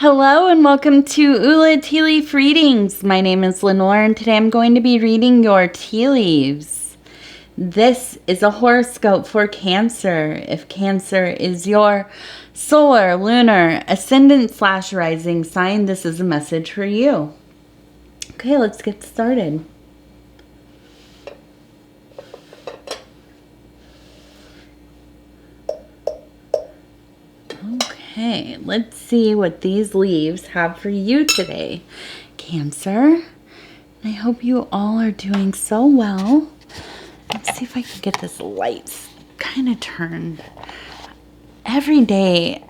Hello and welcome to Ula Tea Leaf Readings. My name is Lenor and today I'm going to be reading your tea leaves. This is a horoscope for Cancer. If Cancer is your solar, lunar, ascendant/rising sign, this is a message for you. Okay, let's get started. Okay, let's see what these leaves have for you today, Cancer. I hope you all are doing so well. Let's see if I can get this light kind of turned. Every day,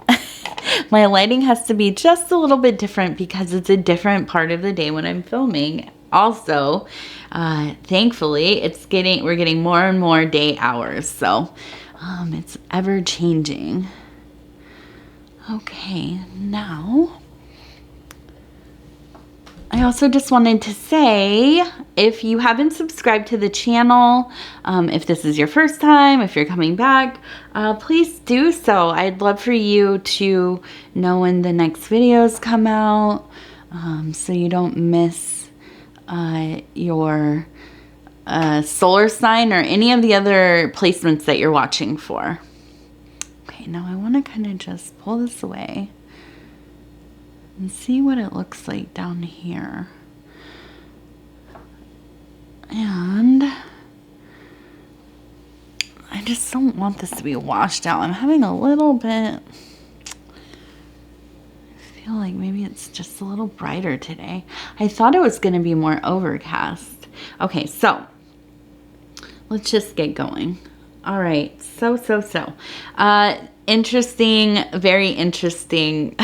my lighting has to be just a little bit different because it's a different part of the day when I'm filming. Also, thankfully, we're getting more and more day hours, so it's ever changing. Okay, now I also just wanted to say, if you haven't subscribed to the channel, if this is your first time, if you're coming back, please do so. I'd love for you to know when the next videos come out, so you don't miss your solar sign or any of the other placements that you're watching for. Okay, now I want to kind of just pull this away and see what it looks like down here. And I just don't want this to be washed out. I'm having a little bit, I feel like maybe it's just a little brighter today. I thought it was going to be more overcast. Okay, so let's just get going. All right, so. Interesting, very interesting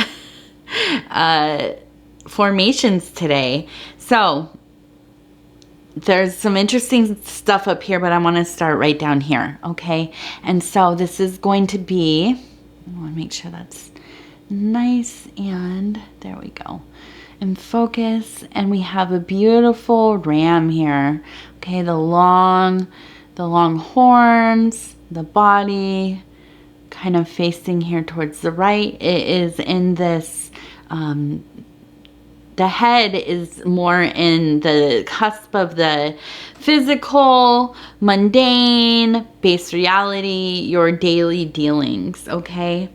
formations today. So there's some interesting stuff up here, but I want to start right down here, okay? And so this is going to be, I want to make sure that's nice, and there we go, in focus. And we have a beautiful ram here, okay? The long horns, the body kind of facing here towards the right. It is in this, the head is more in the cusp of the physical, mundane, base reality, your daily dealings, okay?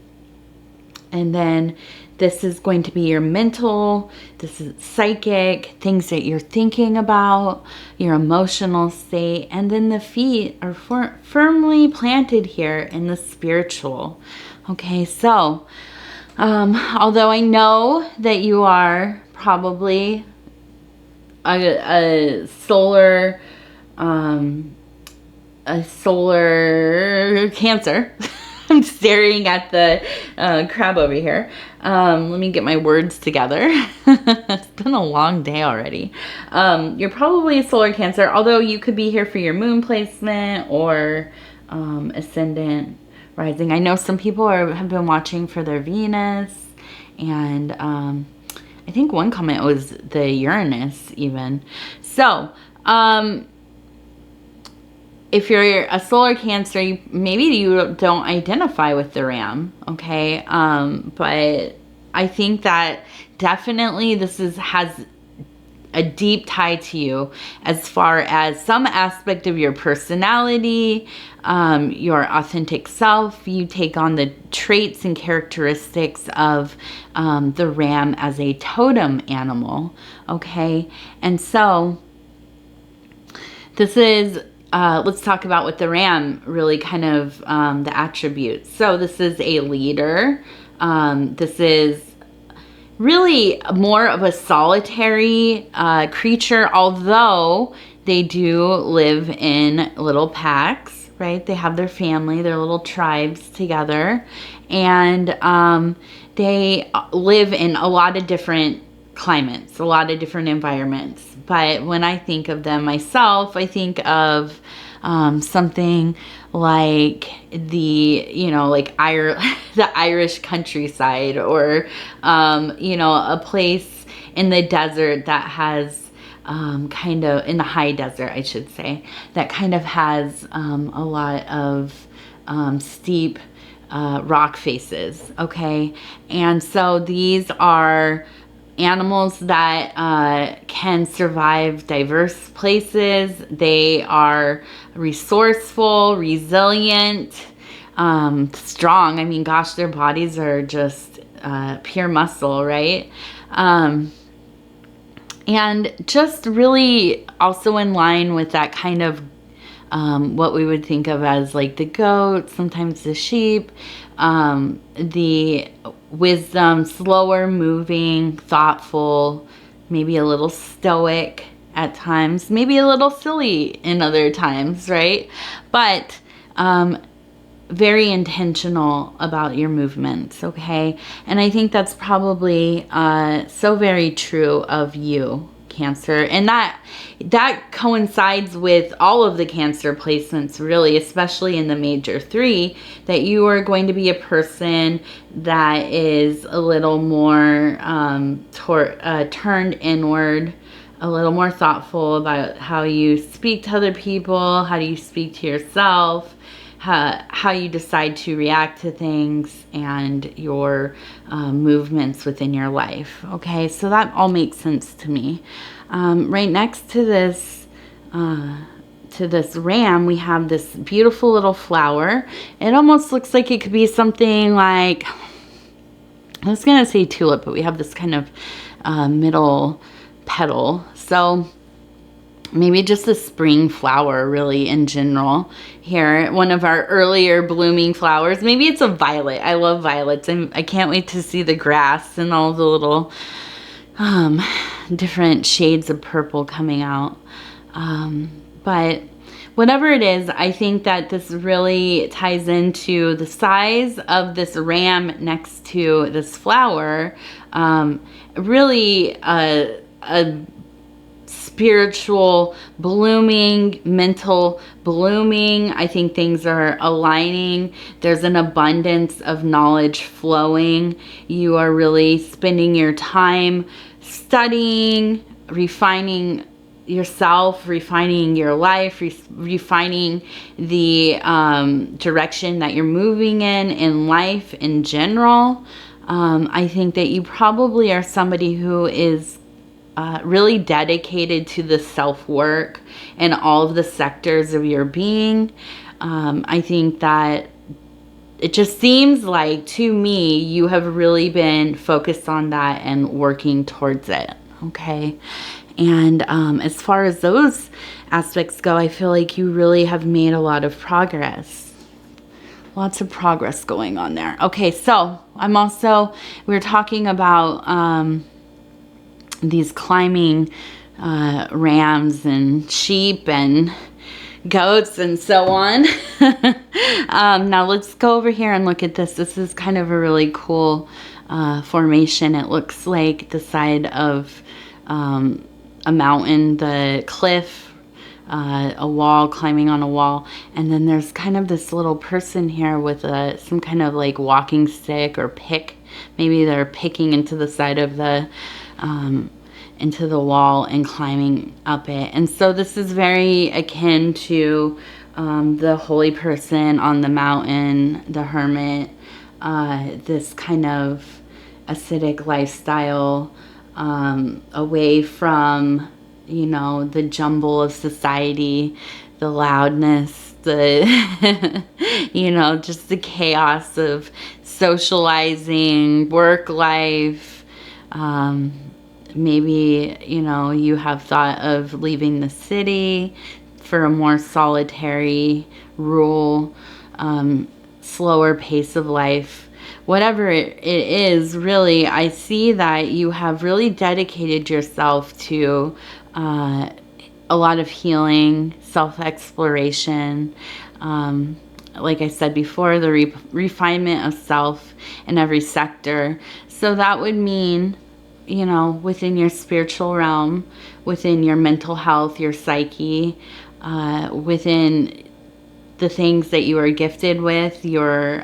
And then this is going to be your mental, this is psychic, things that you're thinking about, your emotional state. And then the feet are firmly planted here in the spiritual. Okay, so although I know that you are probably a solar Cancer. I'm staring at the crab over here. Let me get my words together. It's been a long day already. You're probably a solar Cancer, although you could be here for your moon placement or ascendant rising. I know some people have been watching for their Venus, and I think one comment was the Uranus even. So, if you're a solar Cancer, maybe you don't identify with the ram, okay? But I think that definitely this has a deep tie to you as far as some aspect of your personality, your authentic self. You take on the traits and characteristics of the ram as a totem animal, okay? And so this is... let's talk about what the ram really kind of the attributes. So this is a leader. This is really more of a solitary creature, although they do live in little packs, right? They have their family, their little tribes together, and they live in a lot of different climates, a lot of different environments. But when I think of them myself, I think of something like the Irish countryside, or a place in the desert that has kind of, in the high desert, I should say, that kind of has a lot of steep rock faces, okay? And so these are animals that can survive diverse places. They are resourceful, resilient, strong. I mean, gosh, their bodies are just pure muscle, right? And just really also in line with that kind of what we would think of as like the goat, sometimes the sheep, the wisdom, slower moving, thoughtful, maybe a little stoic at times, maybe a little silly in other times, right? But very intentional about your movements, okay? And I think that's probably so very true of you, Cancer. And that coincides with all of the Cancer placements, really, especially in the major 3, that you are going to be a person that is a little more turned inward, a little more thoughtful about how you speak to other people, how do you speak to yourself, how you decide to react to things, and your movements within your life. Okay, so that all makes sense to me. Right next to this ram, we have this beautiful little flower. It almost looks like it could be something like, I was gonna say tulip, but we have this kind of middle petal. So maybe just a spring flower, really, in general. Here, one of our earlier blooming flowers. Maybe it's a violet. I love violets. I can't wait to see the grass and all the little different shades of purple coming out. But whatever it is, I think that this really ties into the size of this ram next to this flower. Really a spiritual blooming, mental blooming. I think things are aligning. There's an abundance of knowledge flowing. You are really spending your time studying, refining yourself, refining your life, refining the direction that you're moving in life in general. I think that you probably are somebody who is really dedicated to the self-work in all of the sectors of your being. I think that it just seems like, to me, you have really been focused on that and working towards it, okay? And as far as those aspects go, I feel like you really have made a lot of progress. Lots of progress going on there. Okay, so we're talking about these climbing rams and sheep and goats and so on. Now let's go over here and look at this. This is kind of a really cool formation. It looks like the side of a mountain, the cliff, a wall, climbing on a wall, and then there's kind of this little person here with some kind of like walking stick or pick. Maybe they're picking into the side of the into the wall and climbing up it. And so this is very akin to the holy person on the mountain, the hermit, this kind of ascetic lifestyle, away from, the jumble of society, the loudness, the, just the chaos of socializing, work life. Maybe, you have thought of leaving the city for a more solitary, rural, slower pace of life. Whatever it is, really, I see that you have really dedicated yourself to a lot of healing, self-exploration, like I said before, the refinement of self in every sector. So that would mean, within your spiritual realm, within your mental health, your psyche, within the things that you are gifted with, your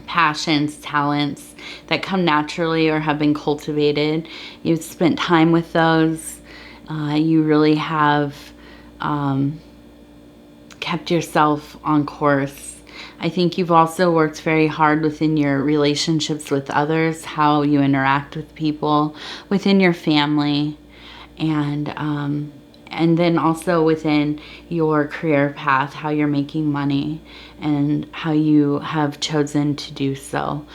passions, talents that come naturally or have been cultivated. You've spent time with those. You really have kept yourself on course. I think you've also worked very hard within your relationships with others, how you interact with people within your family, and then also within your career path, how you're making money and how you have chosen to do so.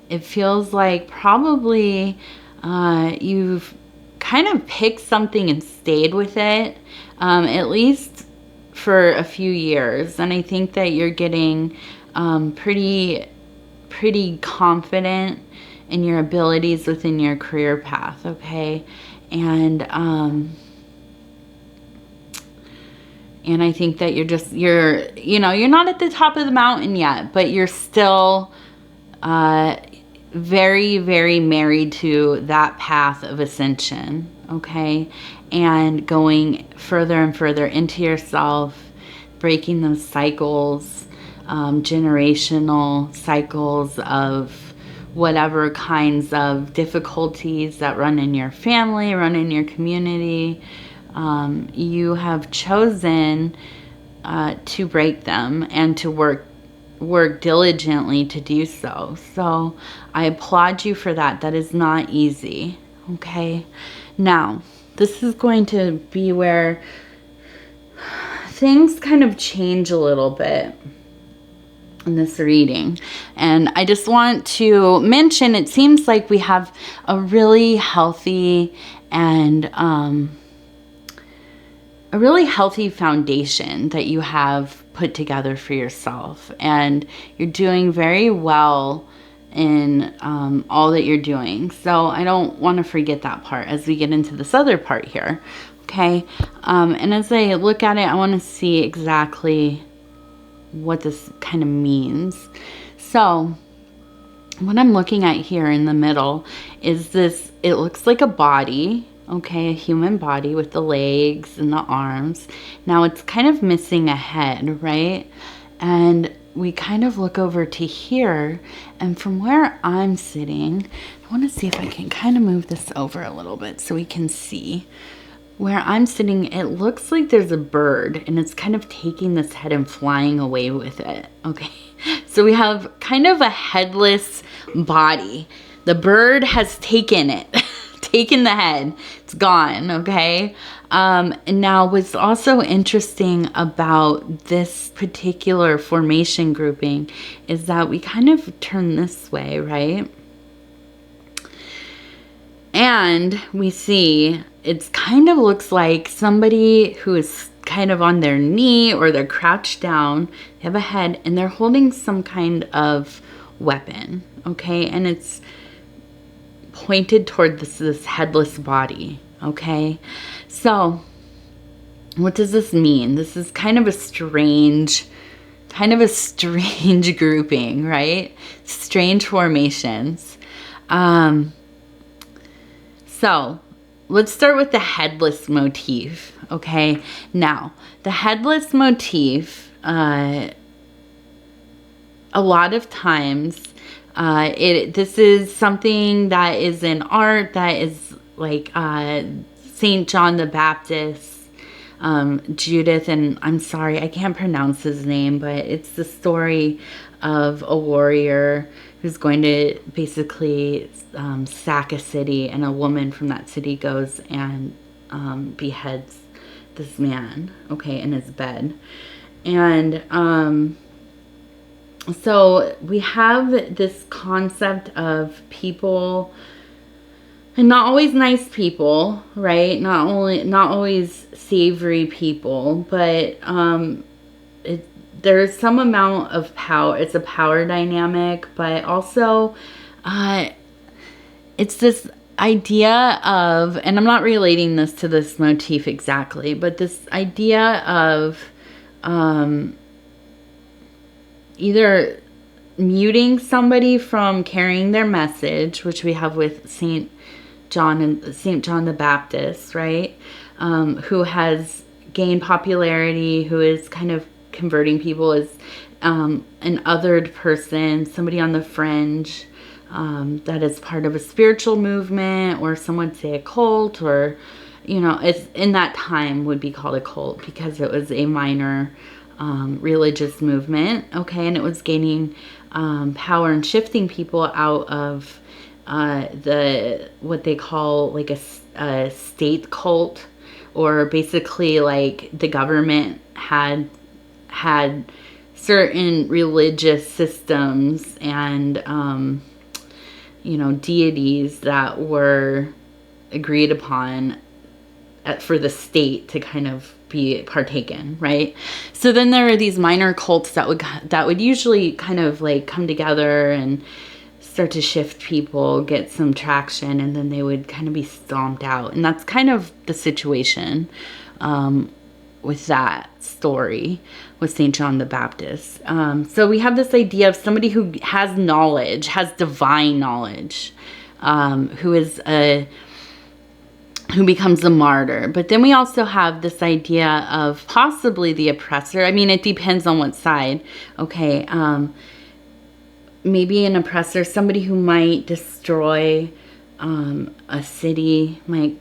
It feels like probably you've kind of picked something and stayed with it, at least for a few years. And I think that you're getting pretty confident in your abilities within your career path, okay? And I think that you're not at the top of the mountain yet, but you're still very, very married to that path of ascension, okay? And going further and further into yourself, breaking those cycles, generational cycles of whatever kinds of difficulties that run in your family, run in your community. You have chosen to break them and to work diligently to do so. So I applaud you for that. That is not easy. Okay. Now, this is going to be where things kind of change a little bit in this reading. And I just want to mention, it seems like we have a really healthy and a really healthy foundation that you have put together for yourself, and you're doing very well in all that you're doing. So I don't want to forget that part as we get into this other part here, okay? And as I look at it, I want to see exactly what this kind of means. So what I'm looking at here in the middle is this, it looks like a body, okay, a human body with the legs and the arms. Now it's kind of missing a head, right? And we kind of look over to here, and from where I'm sitting, I want to see if I can kind of move this over a little bit so we can see. Where I'm sitting, it looks like there's a bird, and it's kind of taking this head and flying away with it, okay? So we have kind of a headless body. The bird has taken it. Taken the head. It's gone, okay? And now what's also interesting about this particular formation grouping is that we kind of turn this way, right? And we see it's kind of looks like somebody who is kind of on their knee or they're crouched down. They have a head and they're holding some kind of weapon, okay? And it's pointed toward this headless body, okay? So what does this mean? This is kind of a strange grouping, right? Strange formations. So let's start with the headless motif, okay? Now, the headless motif, a lot of times, this is something that is in art that is like Saint John the Baptist, Judith, and I'm sorry, I can't pronounce his name, but it's the story of a warrior who's going to basically sack a city, and a woman from that city goes and beheads this man, okay, in his bed. And so we have this concept of people, and not always nice people, right? Not always savory people, but there's some amount of power. It's a power dynamic, but also it's this idea of, and I'm not relating this to this motif exactly, but this idea of either muting somebody from carrying their message, which we have with Saint John the Baptist, right? Who has gained popularity, who is kind of converting people as an othered person, somebody on the fringe, that is part of a spiritual movement, or some would say a cult, or, you know, it's in that time would be called a cult because it was a minor religious movement, okay, and it was gaining power and shifting people out of what they call like a state cult, or basically like the government had certain religious systems and deities that were agreed upon for the state to kind of be partaken, right? So then there are these minor cults that would usually kind of like come together and start to shift people, get some traction, and then they would kind of be stomped out. And that's kind of the situation with that story with St. John the Baptist. So we have this idea of somebody who has knowledge, has divine knowledge, who becomes a martyr. But then we also have this idea of possibly the oppressor. I mean, it depends on what side. Okay. Maybe an oppressor, somebody who might destroy a city, might,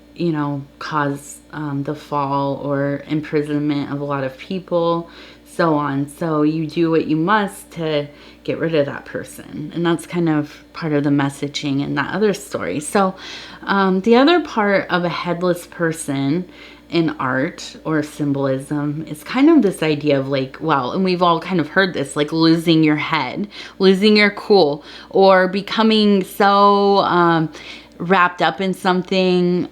cause the fall or imprisonment of a lot of people, so on. So you do what you must to get rid of that person. And that's kind of part of the messaging in that other story. So the other part of a headless person in art or symbolism is kind of this idea of like, well, and we've all kind of heard this, like losing your head, losing your cool, or becoming so wrapped up in something.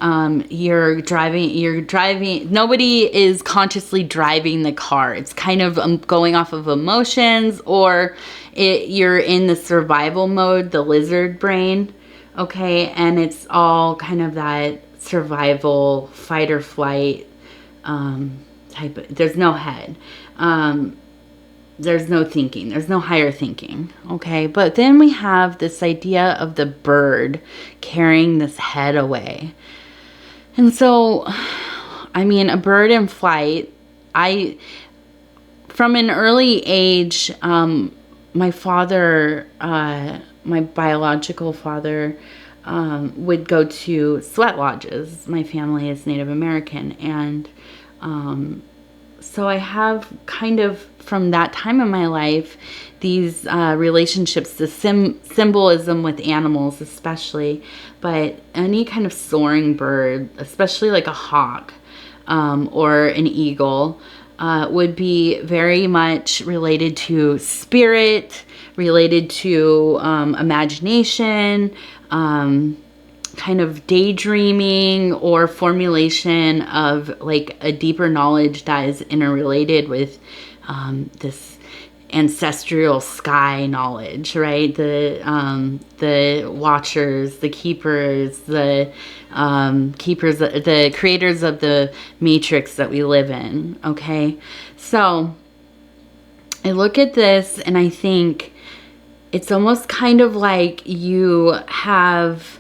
You're driving, nobody is consciously driving the car. It's kind of going off of emotions, or you're in the survival mode, the lizard brain, okay? And it's all kind of that survival, fight or flight type of, there's no head. There's no thinking. There's no higher thinking. Okay. But then we have this idea of the bird carrying this head away. And so, I mean, a bird in flight, from an early age, my father, my biological father, would go to sweat lodges. My family is Native American. And so I have kind of, from that time in my life, these relationships, the symbolism with animals especially, but any kind of soaring bird, especially like a hawk or an eagle, would be very much related to spirit, related to imagination, kind of daydreaming, or formulation of like a deeper knowledge that is interrelated with this ancestral sky knowledge, right? The watchers, the keepers, the creators of the matrix that we live in. Okay, so I look at this and I think it's almost kind of like you have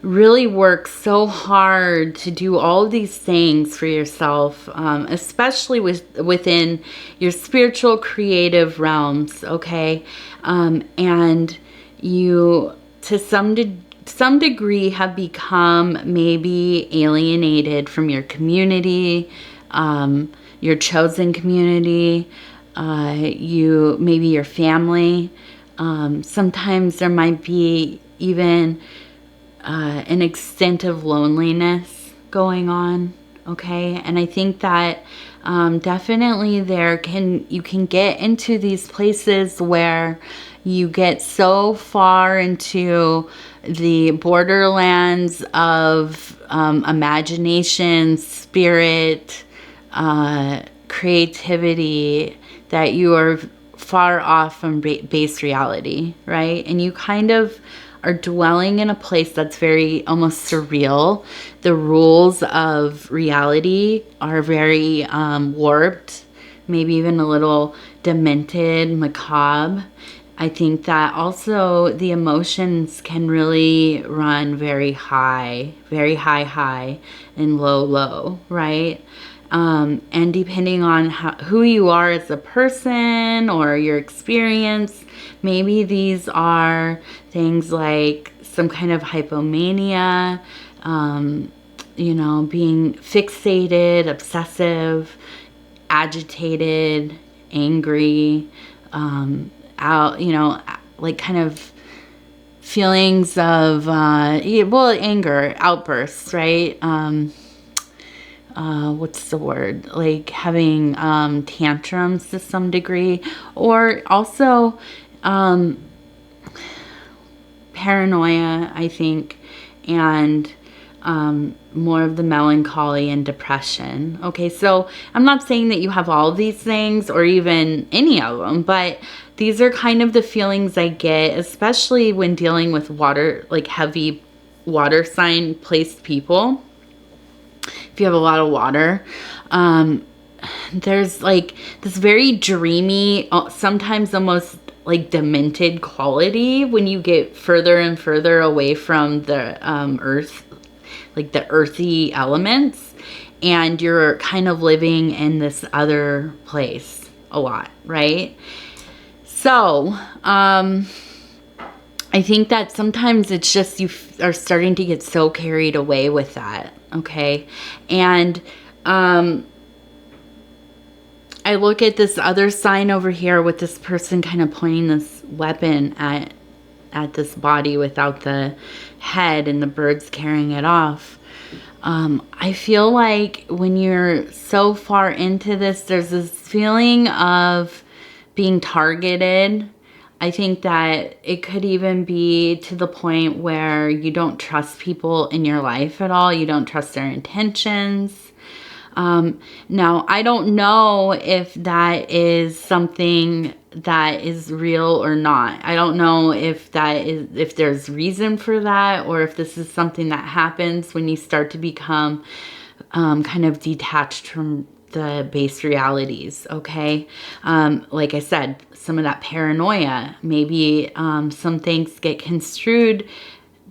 really work so hard to do all of these things for yourself, especially within your spiritual creative realms, okay? And you, to some degree, have become maybe alienated from your community, your chosen community, maybe your family. Sometimes there might be even an extent of loneliness going on, okay? And I think that definitely you can get into these places where you get so far into the borderlands of imagination, spirit, creativity, that you are far off from base reality, right? And you kind of are dwelling in a place that's very almost surreal. The rules of reality are very warped, maybe even a little demented, macabre. I think that also the emotions can really run very high, and low, right? And depending on who you are as a person or your experience, maybe these are things like some kind of hypomania, being fixated, obsessive, agitated, angry, out, you know, like kind of feelings of, well, anger, outbursts, right? What's the word? Like having tantrums to some degree, or also paranoia, I think, and more of the melancholy and depression. Okay, so I'm not saying that you have all of these things or even any of them, but these are kind of the feelings I get, especially when dealing with water, like heavy water sign placed people. If you have a lot of water, there's like this very dreamy, sometimes almost like demented quality when you get further and further away from the earth, like the earthy elements, and you're kind of living in this other place a lot, right? So I think that sometimes it's just you are starting to get so carried away with that, okay? And I look at this other sign over here with this person kind of pointing this weapon at this body without the head and the birds carrying it off. I feel like when you're so far into this, there's this feeling of being targeted. I think that it could even be to the point where you don't trust people in your life at all. You don't trust their intentions. Now, I don't know if that is something that is real or not. I don't know if there's reason for that, or if this is something that happens when you start to become kind of detached from the base realities, okay? Like I said, some of that paranoia, maybe some things get construed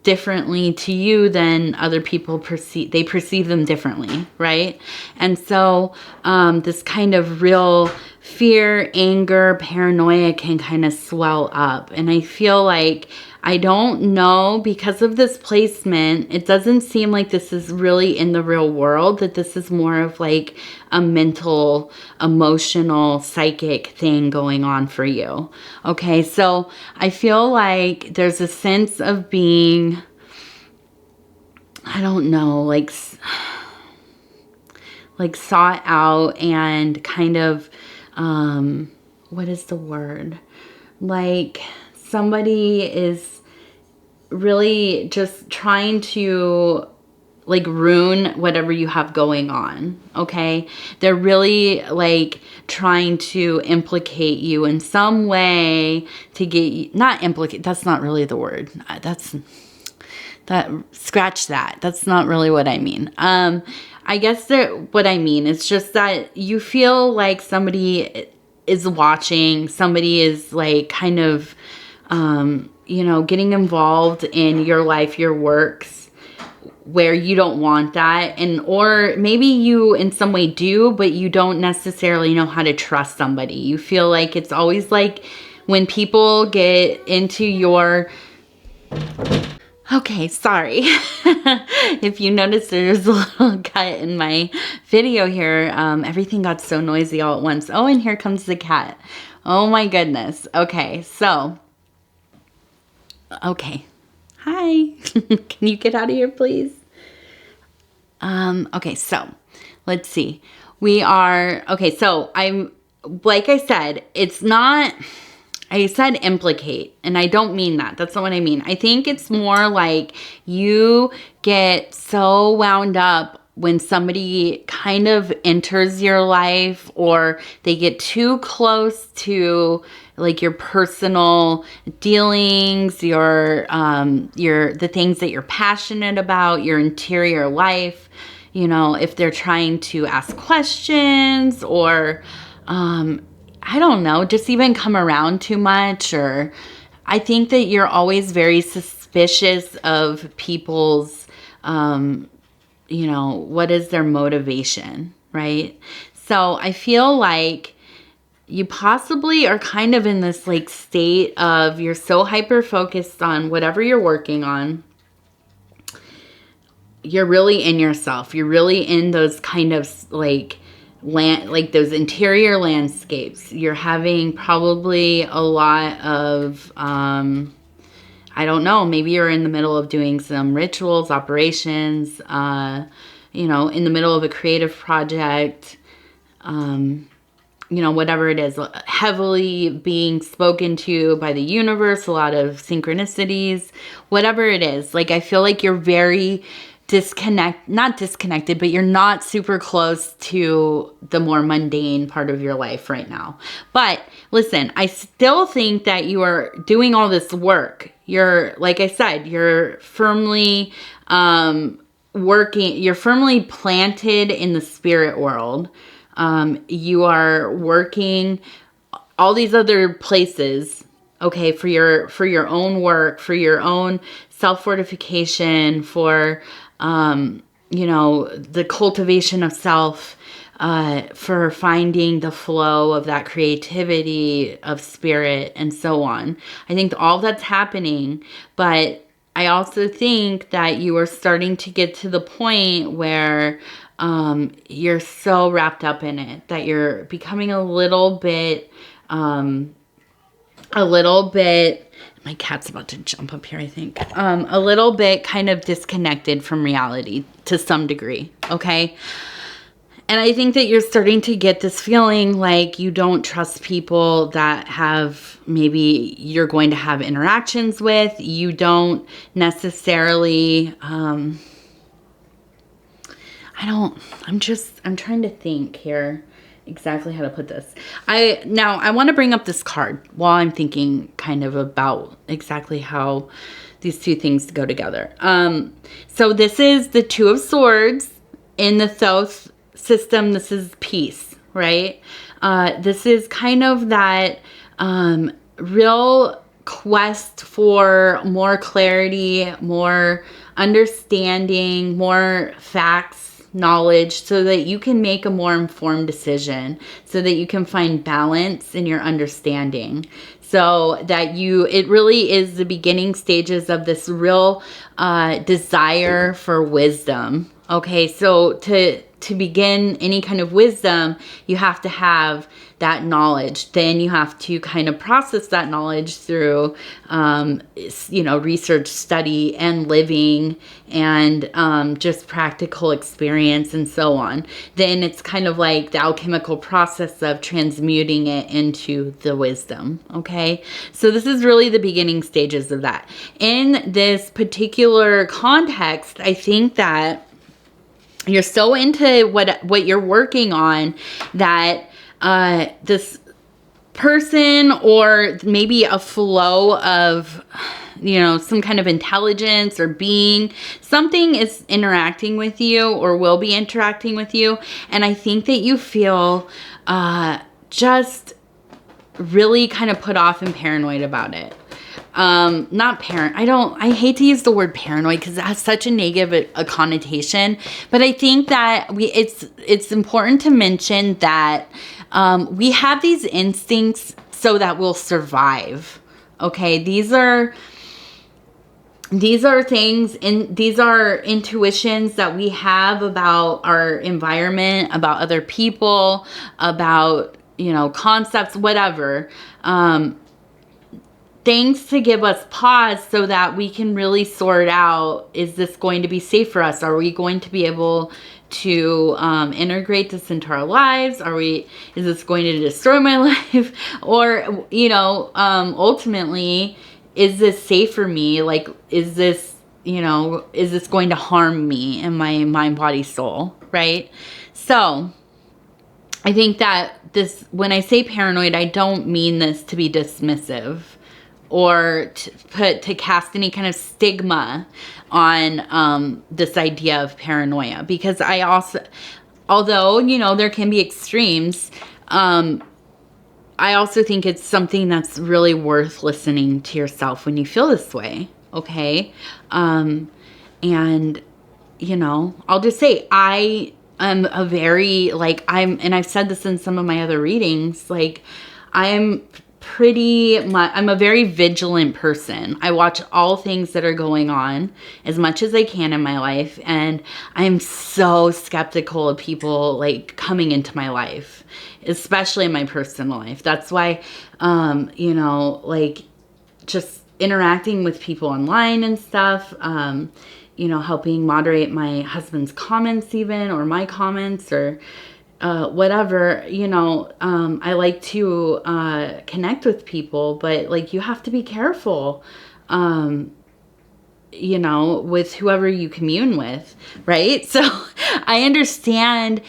differently to you than other people perceive them differently, right? And so this kind of real fear, anger, paranoia can kind of swell up. And I feel like, I don't know, because of this placement, it doesn't seem like this is really in the real world, that this is more of like a mental, emotional, psychic thing going on for you. Okay, so I feel like there's a sense of being, I don't know, like sought out and kind of, what is the word? Like somebody is really just trying to like ruin whatever you have going on, okay? They're really like trying to implicate you in some way to get you, not implicate, that's not really the word. Scratch that. That's not really what I mean. I guess that what I mean is just that you feel like somebody is watching, somebody is like kind of, you know, getting involved in your life, your works, where you don't want that. And, or maybe you in some way do, but you don't necessarily know how to trust somebody. You feel like it's always like when people get into your, okay, sorry. If you notice, there's a little cut in my video here. Everything got so noisy all at once. Oh, and here comes the cat. Oh my goodness. Okay, so, okay. Hi. Can you get out of here, please? Okay, so let's see. We are, okay, so I'm, like I said, it's not, I said implicate, and I don't mean that. That's not what I mean. I think it's more like you get so wound up when somebody kind of enters your life, or they get too close to like your personal dealings, your the things that you're passionate about, your interior life. You know, if they're trying to ask questions, or I don't know, just even come around too much, or I think that you're always very suspicious of people's, you know, what is their motivation, right? So I feel like you possibly are kind of in this like state of, you're so hyper focused on whatever you're working on. You're really in yourself. You're really in those kind of like like those interior landscapes. You're having probably a lot of, I don't know, maybe you're in the middle of doing some rituals, operations, you know, in the middle of a creative project, you know, whatever it is, heavily being spoken to by the universe, a lot of synchronicities, whatever it is. Like, I feel like you're very not disconnected, but you're not super close to the more mundane part of your life right now. But listen, I still think that you are doing all this work. You're, like I said, you're firmly working, you're firmly planted in the spirit world. You are working all these other places, okay, for your own work, for your own self-fortification, for, you know, the cultivation of self, for finding the flow of that creativity of spirit and so on. I think all that's happening, but I also think that you are starting to get to the point where you're so wrapped up in it that you're becoming a little bit, my cat's about to jump up here, I think, a little bit kind of disconnected from reality to some degree, okay? And I think that you're starting to get this feeling like you don't trust people that maybe you're going to have interactions with. You don't necessarily, I'm trying to think here exactly how to put this. I want to bring up this card while I'm thinking kind of about exactly how these two things go together. So this is the Two of Swords in the Thoth system. This is peace, right? This is kind of that real quest for more clarity, more understanding, more facts, knowledge, so that you can make a more informed decision, so that you can find balance in your understanding, so that it really is the beginning stages of this real desire for wisdom. Okay, so to begin any kind of wisdom, you have to have that knowledge. Then you have to kind of process that knowledge through, you know, research, study, and living, and just practical experience and so on. Then it's kind of like the alchemical process of transmuting it into the wisdom, okay? So this is really the beginning stages of that. In this particular context, I think that you're so into what you're working on that this person, or maybe a flow of, you know, some kind of intelligence or being, something is interacting with you or will be interacting with you. And I think that you feel just really kind of put off and paranoid about it. I hate to use the word paranoid because it has such a negative a connotation, but I think that it's important to mention that we have these instincts so that we'll survive. Okay, these are things, and these are intuitions that we have about our environment, about other people, about, you know, concepts, whatever. Things to give us pause so that we can really sort out, is this going to be safe for us? Are we going to be able to integrate this into our lives? Is this going to destroy my life? Or, you know, ultimately, is this safe for me? Like, is this going to harm me and my mind, body, soul, right? So I think that when I say paranoid, I don't mean this to be dismissive or to cast any kind of stigma on this idea of paranoia, because although, you know, there can be extremes, I also think it's something that's really worth listening to yourself when you feel this way, okay? And, you know, I'll just say, I am a very, and I've said this in some of my other readings, like, I am I'm a very vigilant person. I watch all things that are going on as much as I can in my life. And I'm so skeptical of people like coming into my life, especially in my personal life. That's why, you know, like just interacting with people online and stuff, you know, helping moderate my husband's comments even, or my comments, or whatever, you know, I like to connect with people, but like you have to be careful, you know, with whoever you commune with, right? So I understand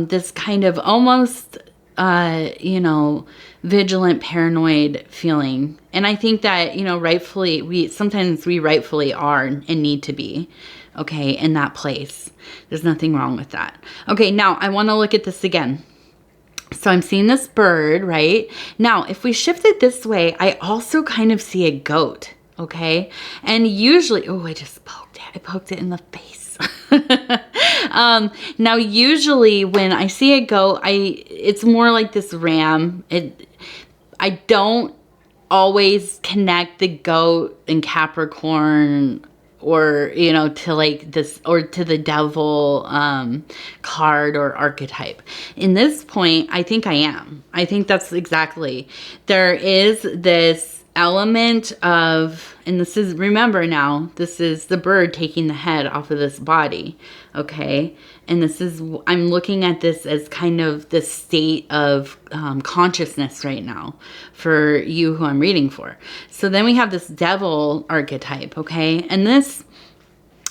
this kind of almost, you know, vigilant, paranoid feeling. And I think that, you know, sometimes we rightfully are and need to be, okay, in that place. There's nothing wrong with that. Okay, now I want to look at this again. So I'm seeing this bird, right? Now, if we shift it this way, I also kind of see a goat, okay? And usually, oh, I just poked it. I poked it in the face. Now, usually when I see a goat, it's more like this ram. I don't always connect the goat and Capricorn, or, you know, to like this, or to the devil card or archetype. In this point, I think I am. I think that's exactly. There is this element of, and this is, remember now, this is the bird taking the head off of this body, okay? And this is, I'm looking at this as kind of the state of consciousness right now for you who I'm reading for. So then we have this devil archetype, okay? And this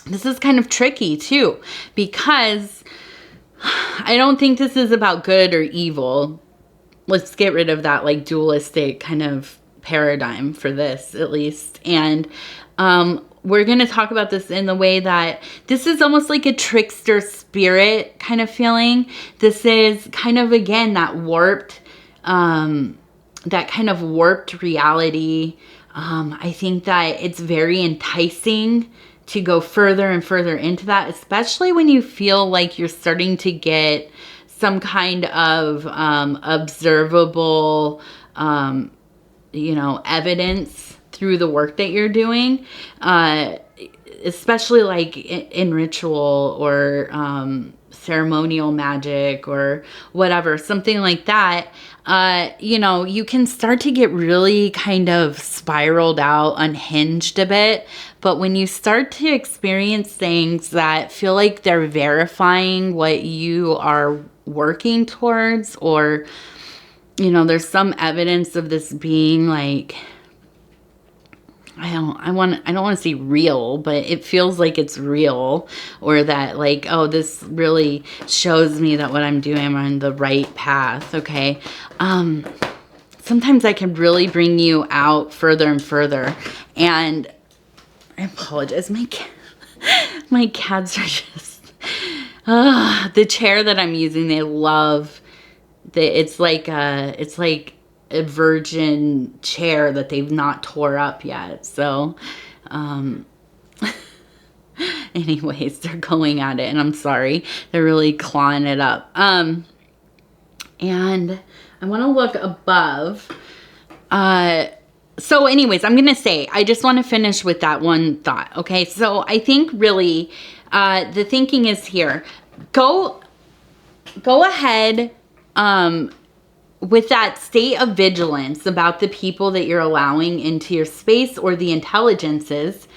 is kind of tricky too, because I don't think this is about good or evil. Let's get rid of that like dualistic kind of paradigm for this, at least. And we're going to talk about this in the way that this is almost like a trickster spirit kind of feeling. This is kind of, again, that warped, that kind of warped reality. I think that it's very enticing to go further and further into that, especially when you feel like you're starting to get some kind of observable, you know, evidence through the work that you're doing, especially like in ritual or ceremonial magic or whatever, something like that. You know, you can start to get really kind of spiraled out, unhinged a bit. But when you start to experience things that feel like they're verifying what you are working towards, or, you know, there's some evidence of this being like, I don't want to say real, but it feels like it's real, or that like, oh, this really shows me that what I'm doing, I'm on the right path. Okay. Sometimes I can really bring you out further and further. And I apologize. My cats are just, the chair that I'm using, they love that. It's like a virgin chair that they've not tore up yet. So, anyways, they're going at it, and I'm sorry. They're really clawing it up. And I want to look above. So anyways, I'm going to say, I just want to finish with that one thought. Okay. So I think really, the thinking is here, go ahead, with that state of vigilance about the people that you're allowing into your space, or the intelligences.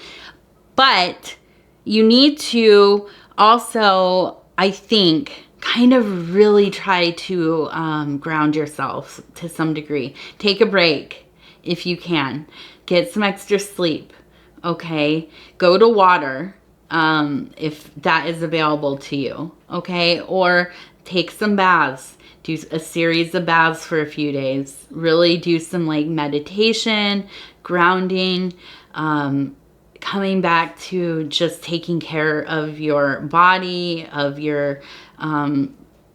But you need to also, I think, kind of really try to ground yourself to some degree. Take a break if you can. Get some extra sleep, okay? Go to water if that is available to you, okay? Or take some baths. Do a series of baths for a few days. Really do some like meditation, grounding, coming back to just taking care of your body, of your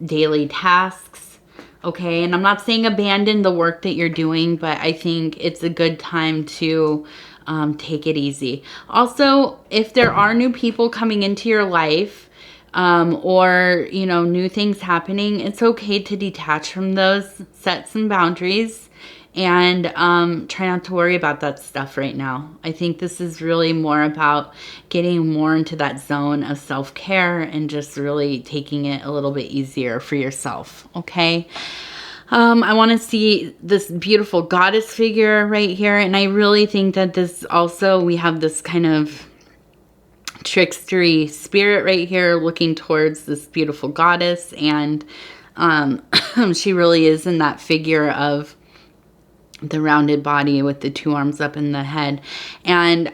daily tasks. Okay. And I'm not saying abandon the work that you're doing, but I think it's a good time to take it easy. Also, if there are new people coming into your life, or, you know, new things happening, it's okay to detach from those, set some boundaries, And try not to worry about that stuff right now. I think this is really more about getting more into that zone of self-care and just really taking it a little bit easier for yourself, okay? I want to see this beautiful goddess figure right here. And I really think that this also, we have this kind of trickstery spirit right here looking towards this beautiful goddess. And she really is in that figure of the rounded body with the two arms up in the head. And,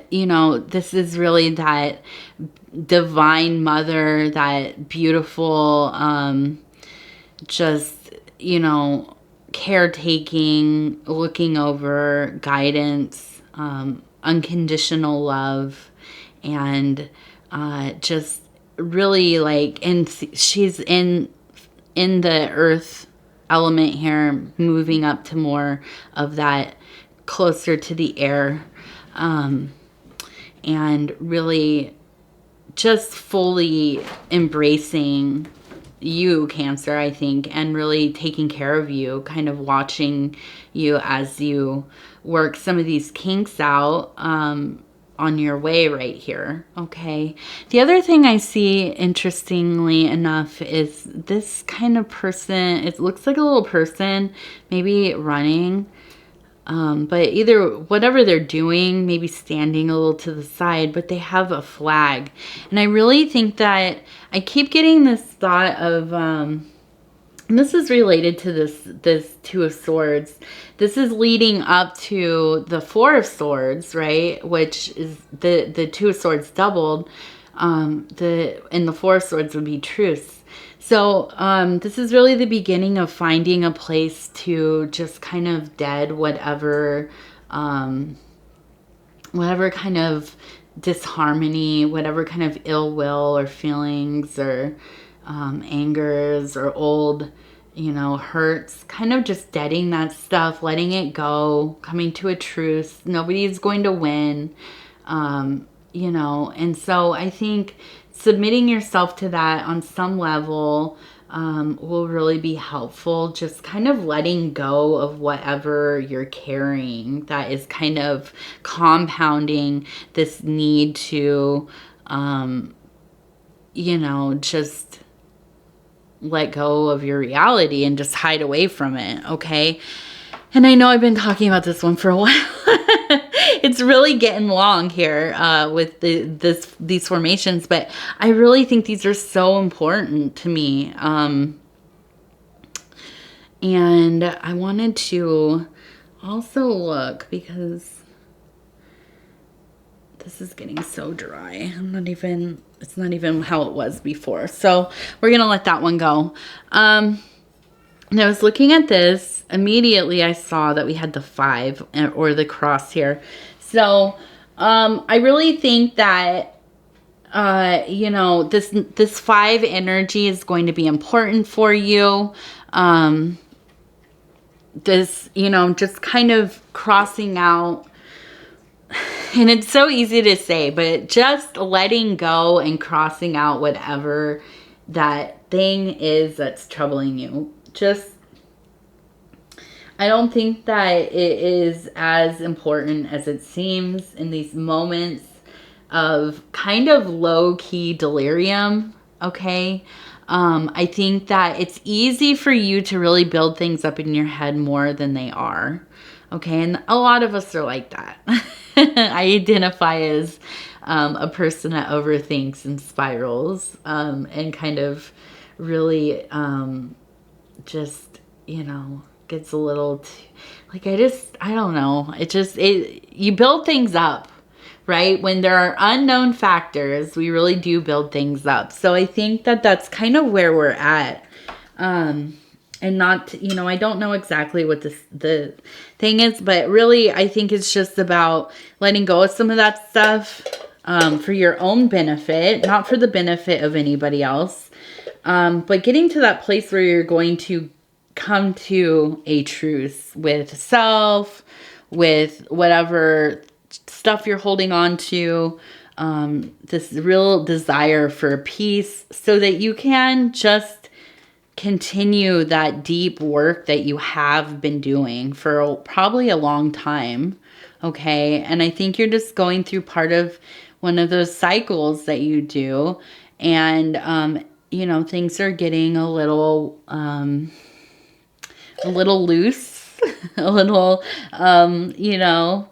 you know, this is really that divine mother, that beautiful, just, you know, caretaking, looking over, guidance, unconditional love, and just really like, and she's in the earth element here, moving up to more of that, closer to the air, and really just fully embracing you, Cancer, I think, and really taking care of you, kind of watching you as you work some of these kinks out on your way right here, okay? The other thing I see, interestingly enough, is this kind of person. It looks like a little person, maybe running, but either whatever they're doing, maybe standing a little to the side, but they have a flag. And I really think that I keep getting this thought of, and this is related to this Two of Swords. This is leading up to the Four of Swords, right? Which is the Two of Swords doubled. And the Four of Swords would be truce. So this is really the beginning of finding a place to just kind of dead whatever kind of disharmony, whatever kind of ill will or feelings or angers or old, you know, hurts, kind of just deading that stuff, letting it go, coming to a truce. Nobody's going to win, you know. And so I think submitting yourself to that on some level will really be helpful. Just kind of letting go of whatever you're carrying that is kind of compounding this need to, you know, just let go of your reality and just hide away from it, okay? And I know I've been talking about this one for a while. It's really getting long here with these formations, but I really think these are so important to me. And I wanted to also look, because this is getting so dry. It's not even how it was before. So we're going to let that one go. And I was looking at this. Immediately I saw that we had the 5 or the cross here. So I really think that, you know, this 5 energy is going to be important for you. This, you know, just kind of crossing out. And it's so easy to say, but just letting go and crossing out whatever that thing is that's troubling you. Just, I don't think that it is as important as it seems in these moments of kind of low-key delirium, okay? I think that it's easy for you to really build things up in your head more than they are, okay? And a lot of us are like that. I identify as a person that overthinks and spirals, and kind of really just, you know, gets a little too, like, I don't know. You build things up, right? When there are unknown factors, we really do build things up. So I think that that's kind of where we're at. And not, you know, I don't know exactly what the thing is, but really I think it's just about letting go of some of that stuff for your own benefit, not for the benefit of anybody else. But getting to that place where you're going to come to a truce with self, with whatever stuff you're holding on to, this real desire for peace, so that you can just continue that deep work that you have been doing for probably a long time. Okay. And I think you're just going through part of one of those cycles that you do. And, you know, things are getting a little loose, a little, you know,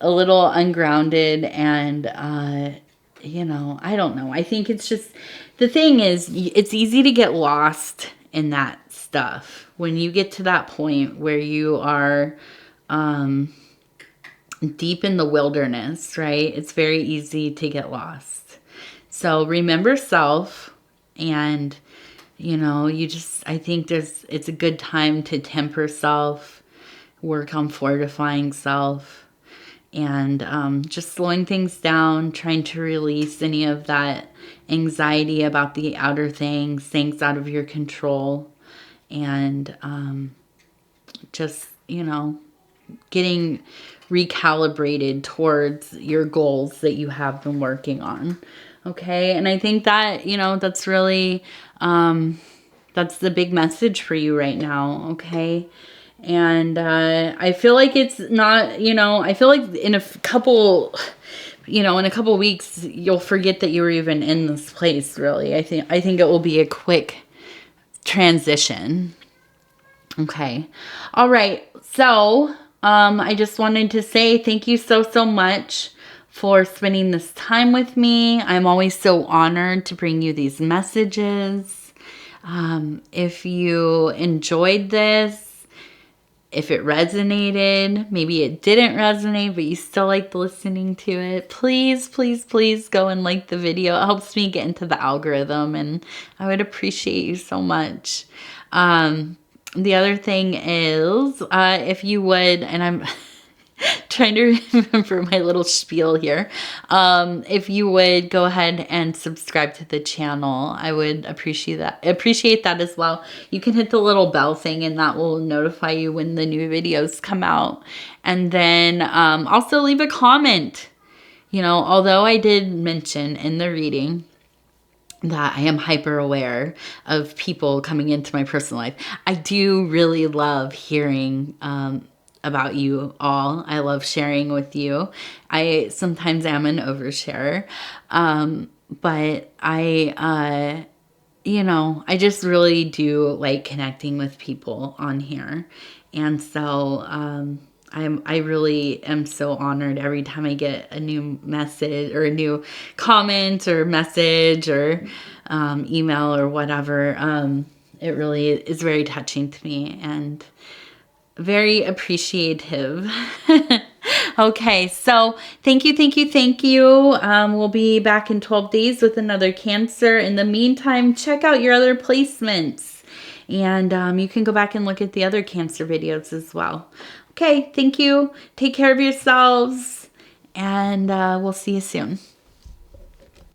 a little ungrounded. And, you know, I don't know. I think it's just, the thing is, it's easy to get lost in that stuff. When you get to that point where you are deep in the wilderness, right? It's very easy to get lost. So remember self, and, you know, I think it's a good time to temper self, work on fortifying self, and just slowing things down, trying to release any of that anxiety about the outer things out of your control, and just, you know, getting recalibrated towards your goals that you have been working on. Okay. And I think that, you know, that's really, that's the big message for you right now. Okay. And I feel like it's not, you know, I feel like in a couple weeks, you'll forget that you were even in this place, really. I think it will be a quick transition. Okay. All right. So, I just wanted to say thank you so much for spending this time with me. I'm always so honored to bring you these messages. If you enjoyed this, if it resonated, maybe it didn't resonate, but you still liked listening to it, please go and like the video. It helps me get into the algorithm, and I would appreciate you so much. The other thing is, if you would, and I'm trying to remember my little spiel here. If you would go ahead and subscribe to the channel, I would appreciate that as well. You can hit the little bell thing, and that will notify you when the new videos come out. And then also leave a comment. You know, although I did mention in the reading that I am hyper aware of people coming into my personal life, I do really love hearing about you all. I love sharing with you. I sometimes am an oversharer, but you know, I just really do like connecting with people on here. And so I really am so honored every time I get a new message or a new comment or message or email or whatever. It really is very touching to me and very appreciative. Okay, so thank you. We'll be back in 12 days with another Cancer. In the meantime, check out your other placements. And you can go back and look at the other Cancer videos as well. Okay, thank you. Take care of yourselves. And we'll see you soon.